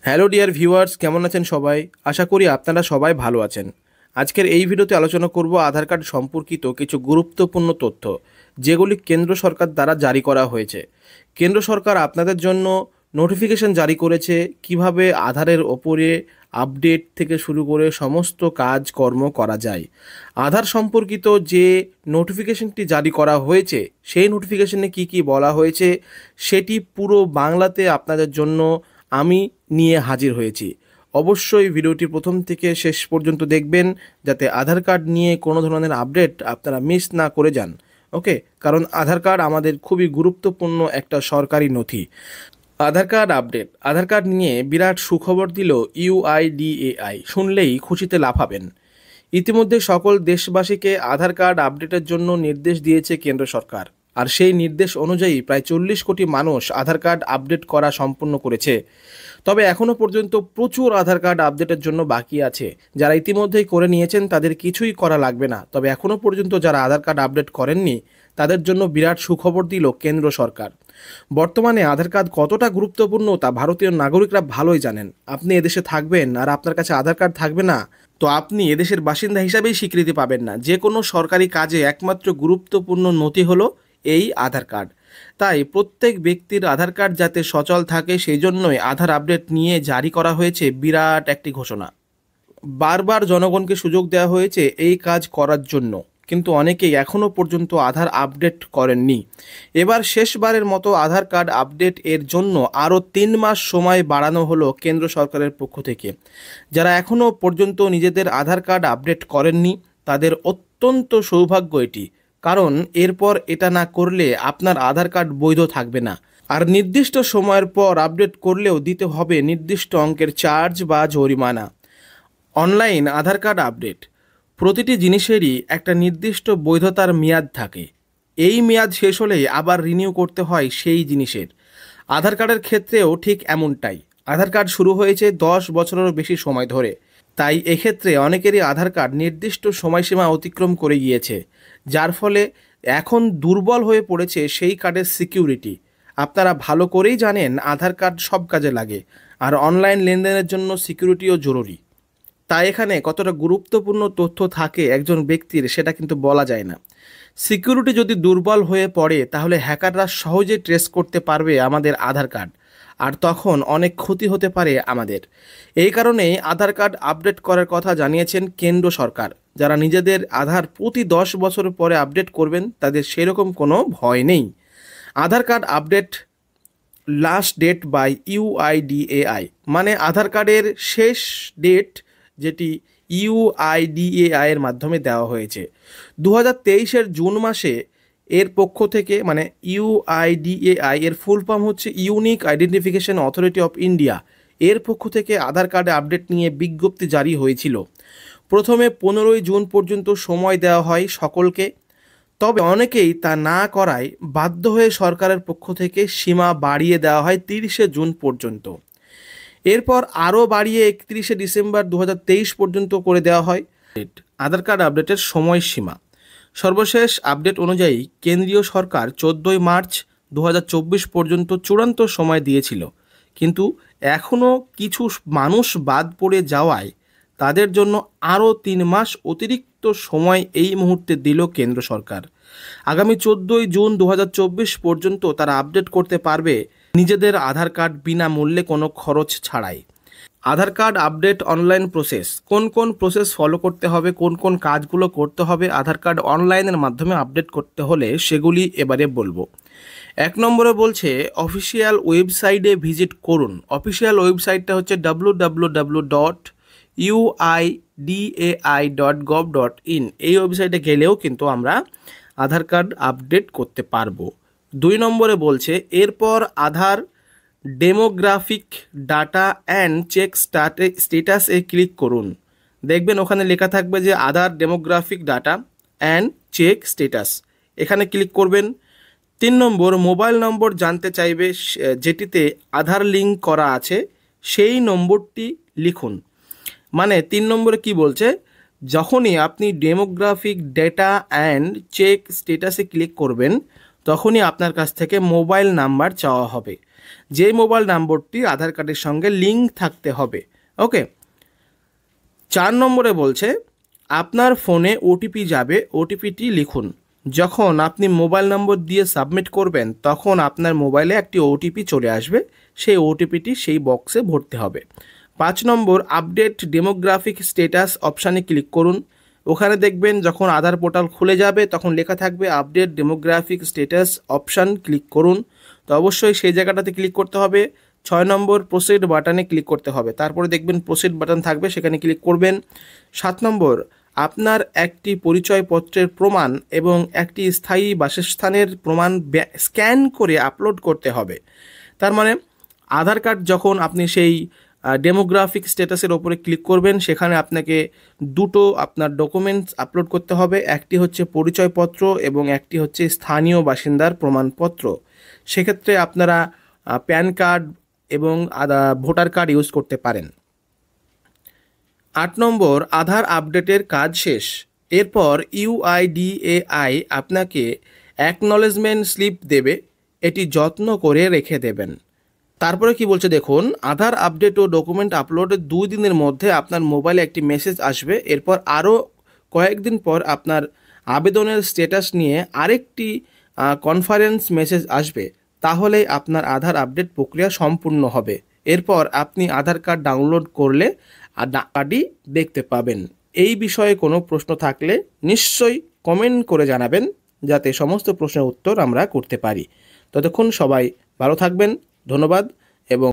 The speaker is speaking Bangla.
হ্যালো ডিয়ার ভিউয়ার্স, কেমন আছেন সবাই? আশা করি আপনারা সবাই ভালো আছেন। আজকের এই ভিডিওতে আলোচনা করব আধার কার্ড সম্পর্কিত কিছু গুরুত্বপূর্ণ তথ্য, যেগুলি কেন্দ্র সরকার দ্বারা জারি করা হয়েছে। কেন্দ্র সরকার আপনাদের জন্য নোটিফিকেশন জারি করেছে কিভাবে আধারের ওপরে আপডেট থেকে শুরু করে সমস্ত কাজকর্ম করা যায়। আধার সম্পর্কিত যে নোটিফিকেশনটি জারি করা হয়েছে, সেই নোটিফিকেশনে কি কি বলা হয়েছে সেটি পুরো বাংলাতে আপনাদের জন্য আমি নিয়ে হাজির হয়েছি। অবশ্যই ভিডিওটি প্রথম থেকে শেষ পর্যন্ত দেখবেন, যাতে আধার কার্ড নিয়ে কোনো ধরনের আপডেট আপনারা মিস না করে যান। ওকে, কারণ আধার কার্ড আমাদের খুবই গুরুত্বপূর্ণ একটা সরকারি নথি। আধার কার্ড আপডেট। আধার কার্ড নিয়ে বিরাট সুখবর দিল ইউআইডিএআই। শুনলেই খুশিতে লাফাবেন। ইতিমধ্যে সকল দেশবাসীকে আধার কার্ড আপডেটের জন্য নির্দেশ দিয়েছে কেন্দ্র সরকার, আর সেই নির্দেশ অনুযায়ী প্রায় 40 কোটি মানুষ আধার কার্ড আপডেট করা সম্পূর্ণ করেছে। তবে এখনও পর্যন্ত প্রচুর আধার কার্ড আপডেটের জন্য বাকি আছে। যারা ইতিমধ্যেই করে নিয়েছেন তাদের কিছুই করা লাগবে না, তবে এখনও পর্যন্ত যারা আধার কার্ড আপডেট করেননি তাদের জন্য বিরাট সুখবর দিল কেন্দ্র সরকার। বর্তমানে আধার কার্ড কতটা গুরুত্বপূর্ণ তা ভারতীয় নাগরিকরা ভালোই জানেন। আপনি এদেশে থাকবেন আর আপনার কাছে আধার কার্ড থাকবে না, তো আপনি এদেশের বাসিন্দা হিসাবেই স্বীকৃতি পাবেন না। যে কোনো সরকারি কাজে একমাত্র গুরুত্বপূর্ণ নথি হলো এই আধার কার্ড। তাই প্রত্যেক ব্যক্তির আধার কার্ড যাতে সচল থাকে, সেই জন্যই আধার আপডেট নিয়ে জারি করা হয়েছে বিরাট একটি ঘোষণা। বারবার জনগণকে সুযোগ দেওয়া হয়েছে এই কাজ করার জন্য, কিন্তু অনেকেই এখনও পর্যন্ত আধার আপডেট করেননি। এবার শেষবারের মতো আধার কার্ড আপডেট এর জন্য আরও 3 মাস সময় বাড়ানো হলো কেন্দ্র সরকারের পক্ষ থেকে। যারা এখনও পর্যন্ত নিজেদের আধার কার্ড আপডেট করেননি তাদের অত্যন্ত সৌভাগ্য এটি, কারণ এরপর এটা না করলে আপনার আধার কার্ড বৈধ থাকবে না। আর নির্দিষ্ট সময়ের পর আপডেট করলেও দিতে হবে নির্দিষ্ট অঙ্কের চার্জ বা জরিমানা। অনলাইন আধার কার্ড আপডেট। প্রতিটি জিনিসেরই একটা নির্দিষ্ট বৈধতার মেয়াদ থাকে। এই মেয়াদ শেষ হলেই আবার রিনিউ করতে হয় সেই জিনিসের। আধার কার্ডের ক্ষেত্রেও ঠিক এমনটাই। আধার কার্ড শুরু হয়েছে 10 বছরেরও বেশি সময় ধরে, তাই এক্ষেত্রে অনেকেরই আধার কার্ড নির্দিষ্ট সময়সীমা অতিক্রম করে গিয়েছে, যার ফলে এখন দুর্বল হয়ে পড়েছে সেই কার্ডের সিকিউরিটি। আপনারা ভালো করেই জানেন আধার কার্ড সব কাজে লাগে, আর অনলাইন লেনদেনের জন্য সিকিউরিটিও জরুরি। তাই এখানে কতটা গুরুত্বপূর্ণ তথ্য থাকে একজন ব্যক্তির, সেটা কিন্তু বলা যায় না। সিকিউরিটি যদি দুর্বল হয়ে পড়ে তাহলে হ্যাকাররা সহজে ট্রেস করতে পারবে আমাদের আধার কার্ড, আর তখন অনেক ক্ষতি হতে পারে আমাদের। এই কারণেই আধার কার্ড আপডেট করার কথা জানিয়েছেন কেন্দ্র সরকার। যারা নিজেদের আধার প্রতি 10 বছর পরে আপডেট করবেন তাদের সেরকম কোনো ভয় নেই। Aadhaar card update last date by UIDAI, মানে আধার কার্ডের শেষ ডেট যেটি ইউআইডিএআই এর মাধ্যমে দেওয়া হয়েছে 2023-এর জুন মাসে। এর পক্ষ থেকে, মানে ইউআইডিএআই এর ফুল ফর্ম হচ্ছে unique identification authority of India, এর পক্ষ থেকে আধার কার্ডে আপডেট নিয়ে বিজ্ঞপ্তি জারি হয়েছিল। প্রথমে 15ই জুন পর্যন্ত সময় দেওয়া হয় সকলকে, তবে অনেকেই তা না করায় বাধ্য হয়ে সরকারের পক্ষ থেকে সীমা বাড়িয়ে দেওয়া হয় 30শে জুন পর্যন্ত। এরপর আরও বাড়িয়ে 31শে ডিসেম্বর 2023 পর্যন্ত করে দেওয়া হয়। আধার কার্ড আপডেটের সময়সীমা। সর্বশেষ আপডেট অনুযায়ী কেন্দ্রীয় সরকার 14ই মার্চ 2024 পর্যন্ত চূড়ান্ত সময় দিয়েছিল, কিন্তু এখনও কিছু মানুষ বাদ পড়ে যাওয়ায় তাদের জন্য আরও 3 মাস অতিরিক্ত সময় এই মুহূর্তে দিল কেন্দ্র সরকার। আগামী 14ই জুন 2024 পর্যন্ত তারা আপডেট করতে পারবে নিজেদের আধার কার্ড বিনামূল্যে, কোনো খরচ ছাড়াই। আধার কার্ড আপডেট অনলাইন প্রসেস। কোন কোন প্রসেস ফলো করতে হবে, কোন কোন কাজগুলো করতে হবে আধার কার্ড অনলাইনের মাধ্যমে আপডেট করতে হলে, সেগুলি এবারে বলবো। 1 নম্বরে বলছে অফিসিয়াল ওয়েবসাইটে ভিজিট করুন। অফিসিয়াল ওয়েবসাইটটা হচ্ছে www.uidai.gov.in। এই ওয়েবসাইটে গেলেও কিন্তু আমরা আধার কার্ড আপডেট করতে পারবো। 2 নম্বরে বলছে এরপর Aadhaar demographic data and check স্ট্যাটাসে ক্লিক করুন। দেখবেন ওখানে লেখা থাকবে যে Aadhaar demographic data and check status, এখানে ক্লিক করবেন। 3 নম্বর মোবাইল নম্বর জানতে চাইবে, যেটিতে আধার লিঙ্ক করা আছে সেই নম্বরটি লিখুন। মানে 3 নম্বরে কি বলছে, যখনই আপনি ডেমোগ্রাফিক ডেটা অ্যান্ড চেক স্ট্যাটাসে ক্লিক করবেন তখনই আপনার কাছ থেকে মোবাইল নাম্বার চাওয়া হবে। যে মোবাইল নম্বরটি আধার কার্ডের সঙ্গে লিঙ্ক থাকতে হবে। ওকে। 4 নম্বরে বলছে আপনার ফোনে ওটিপি যাবে, ওটিপিটি লিখুন। যখন আপনি মোবাইল নম্বর দিয়ে সাবমিট করবেন তখন আপনার মোবাইলে একটি ওটিপি চলে আসবে, সেই ওটিপিটি সেই বক্সে ভরতে হবে। 5 নম্বর আপডেট ডেমোগ্রাফিক স্ট্যাটাস অপশানে ক্লিক করুন। ওখানে দেখবেন যখন আধার পোর্টাল খুলে যাবে তখন লেখা থাকবে update demographic status option, click করুন। তো অবশ্যই সেই জায়গাটাতে ক্লিক করতে হবে। 6 নম্বর প্রসিড বাটনে ক্লিক করতে হবে, তারপরে দেখবেন প্রসিড বাটন থাকবে, সেখানে ক্লিক করবেন। 7 নম্বর আপনার একটি পরিচয়পত্রের প্রমাণ এবং একটি স্থায়ী বাসস্থানের প্রমাণ স্ক্যান করে আপলোড করতে হবে। তার মানে আধার কার্ড যখন আপনি সেই ডেমোগ্রাফিক স্ট্যাটাসের ওপরে ক্লিক করবেন সেখানে আপনাকে দুটো আপনার ডকুমেন্টস আপলোড করতে হবে, একটি হচ্ছে পরিচয়পত্র এবং একটি হচ্ছে স্থানীয় বাসিন্দার প্রমাণপত্র। সেক্ষেত্রে আপনারা প্যান কার্ড এবং ভোটার কার্ড ইউজ করতে পারেন। 8 নম্বর আধার আপডেটের কাজ শেষ। এরপর ইউআইডিএআই আপনাকে অ্যাকনলেজমেন্ট স্লিপ দেবে, এটি যত্ন করে রেখে দেবেন। তারপরে কি বলছে দেখুন, আধার আপডেট ও ডকুমেন্ট আপলোডের 2 দিনের মধ্যে আপনার মোবাইলে একটি মেসেজ আসবে। এরপর আরও কয়েকদিন পর আপনার আবেদনের স্ট্যাটাস নিয়ে আরেকটি কনফারেন্স মেসেজ আসবে, তাহলেই আপনার আধার আপডেট প্রক্রিয়া সম্পূর্ণ হবে। এরপর আপনি আধার কার্ড ডাউনলোড করলে কার্ডই দেখতে পাবেন। এই বিষয়ে কোনো প্রশ্ন থাকলে নিশ্চয়ই কমেন্ট করে জানাবেন, যাতে সমস্ত প্রশ্নের উত্তর আমরা করতে পারি। ততক্ষণ সবাই ভালো থাকবেন, ধন্যবাদ। এবং